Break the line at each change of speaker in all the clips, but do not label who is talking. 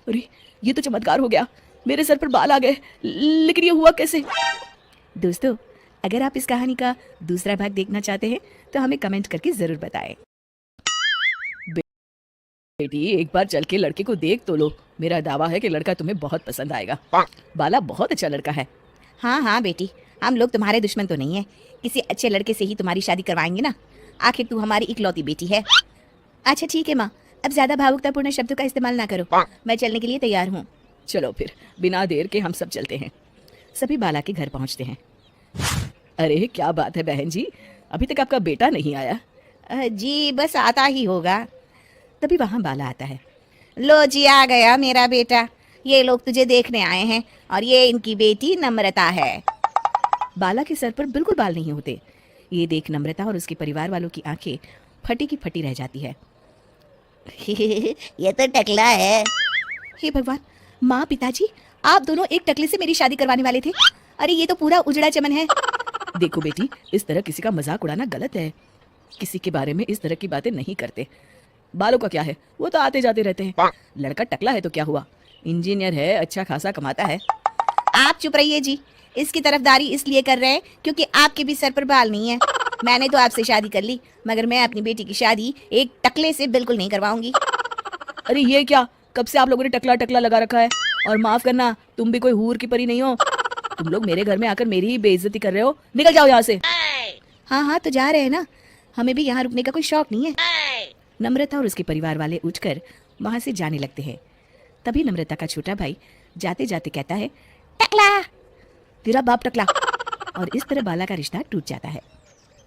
अरे ये तो चमत्कार हो गया, मेरे सर पर बाल आ गए। लेकिन ये हुआ कैसे? दोस्तों, अगर आप इस कहानी का दूसरा भाग देखना चाहते हैं तो हमें कमेंट करके जरूर बताएं। बेटी एक बार चल के लड़के को देख तो लो, मेरा दावा है कि लड़का तुम्हें बहुत पसंद आएगा। बाला बहुत अच्छा लड़का है।
हाँ हाँ बेटी, हम लोग तुम्हारे दुश्मन तो नहीं है, किसी अच्छे लड़के से ही तुम्हारी शादी करवाएंगे ना। आखिर तू हमारी इकलौती बेटी है। अच्छा ठीक है माँ, अब ज्यादा भावुकतापूर्ण शब्दों का इस्तेमाल ना करो। मैं चलने के लिए तैयार हूँ।
चलो फिर बिना देर के हम सब चलते हैं। सभी बाला के घर पहुंचते हैं। अरे क्या बात है बहन जी, अभी तक आपका बेटा नहीं आया?
जी बस आता ही होगा।
तभी वहां बाला आता है।
लो जी, आ गया मेरा बेटा। ये लोग तुझे देखने आए हैं और ये इनकी बेटी नम्रता है।
बाला के सर पर बिल्कुल बाल नहीं होते। ये देख नम्रता और उसके परिवार वालों की आंखें फटी की फटी रह जाती है।
ये तो टकला है।
हे भगवान, माँ पिताजी, आप दोनों एक टकले से मेरी शादी करवाने वाले थे। अरे ये तो पूरा उजड़ा चमन है। देखो बेटी, इस तरह किसी का मजाक उड़ाना गलत है। किसी के बारे में इस तरह की बातें नहीं करते। बालों का क्या है, वो तो आते जाते रहते हैं। लड़का टकला है तो क्या हुआ, इंजीनियर है, अच्छा खासा कमाता है।
आप चुप रहिए जी। इसकी तरफदारी इसलिए कर रहे हैं क्योंकि आपके भी सर पर बाल नहीं है। मैंने तो आपसे शादी कर ली, मगर मैं अपनी बेटी की शादी एक टकले से बिल्कुल नहीं करवाऊंगी।
अरे ये क्या, कब से आप लोगों ने टकला टकला लगा रखा है? और माफ करना, तुम भी कोई हूर की परी नहीं हो। तुम लोग मेरे घर में आकर मेरी ही बेइज्जती कर रहे हो। निकल जाओ यहाँ से।
हाँ हाँ तो जा रहे हैं ना, हमें भी यहाँ रुकने का कोई शौक नहीं है।
नम्रता और उसके परिवार वाले उठकर वहां से जाने लगते हैं। तभी नम्रता का छोटा भाई जाते जाते कहता है,
टकला।
तेरा बाप टकला। और इस तरह बाला का रिश्ता टूट जाता है।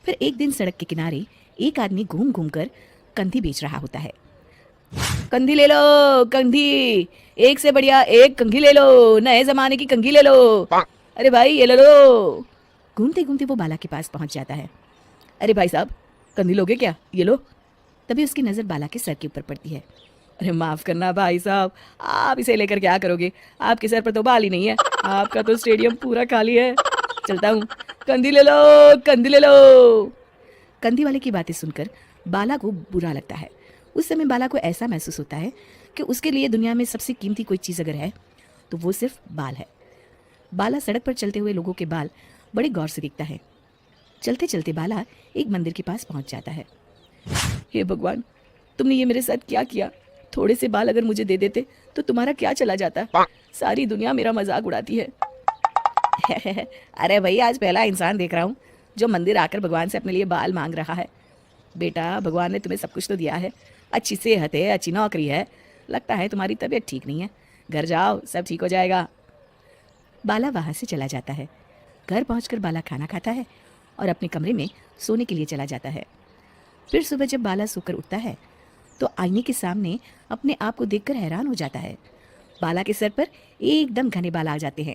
फिर एक दिन सड़क के किनारे एक आदमी घूम घूम कर कंधी बेच रहा होता है। कंधी ले लो, कंधी, एक से बढ़िया एक कंघी ले लो, नए जमाने की कंघी ले लो। अरे भाई ये ले लो। घूमते घूमते वो बाला के पास पहुंच जाता है। अरे भाई साहब, कंधी लोगे क्या? ये लो। तभी उसकी नजर बाला के सर के ऊपर पड़ती है। अरे माफ करना भाई साहब, आप इसे लेकर क्या करोगे? आपके सर पर तो बाल ही नहीं है, आपका तो स्टेडियम पूरा खाली है। चलता हूँ, कंधी ले लो, कंधी ले लो। कंधी वाले की बातें सुनकर बाला को बुरा लगता है। उस समय बाला को ऐसा महसूस होता है कि उसके लिए दुनिया में सबसे कीमती कोई चीज़ अगर है तो वो सिर्फ बाल है। बाला सड़क पर चलते हुए लोगों के बाल बड़े गौर से देखता है। चलते चलते बाला एक मंदिर के पास पहुंच जाता है। हे भगवान, तुमने ये मेरे साथ क्या किया? थोड़े से बाल अगर मुझे दे देते तो तुम्हारा क्या चला जाता? सारी दुनिया मेरा मजाक उड़ाती है।
अरे भाई, आज पहला इंसान देख रहा हूँ जो मंदिर आकर भगवान से अपने लिए बाल मांग रहा है।
बेटा, भगवान ने तुम्हें सब कुछ तो दिया है, अच्छी सेहत है, अच्छी नौकरी है, लगता है तुम्हारी तबीयत ठीक नहीं है। घर जाओ, सब ठीक हो जाएगा। बाला वहां से चला जाता है। घर पहुंचकर बाला खाना खाता है और अपने कमरे में सोने के लिए चला जाता है। फिर सुबह जब बाला सोकर उठता है तो आईने के सामने अपने आप को देखकर हैरान हो जाता है। बाला के सर पर एकदम घने बाल आ जाते हैं।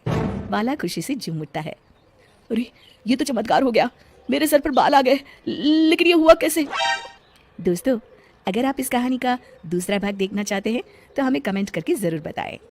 बाला खुशी से झूम उठता है। अरे ये तो चमत्कार हो गया, मेरे सर पर बाल आ गए। लेकिन ये हुआ कैसे? दोस्तों, अगर आप इस कहानी का दूसरा भाग देखना चाहते हैं तो हमें कमेंट करके जरूर बताएं।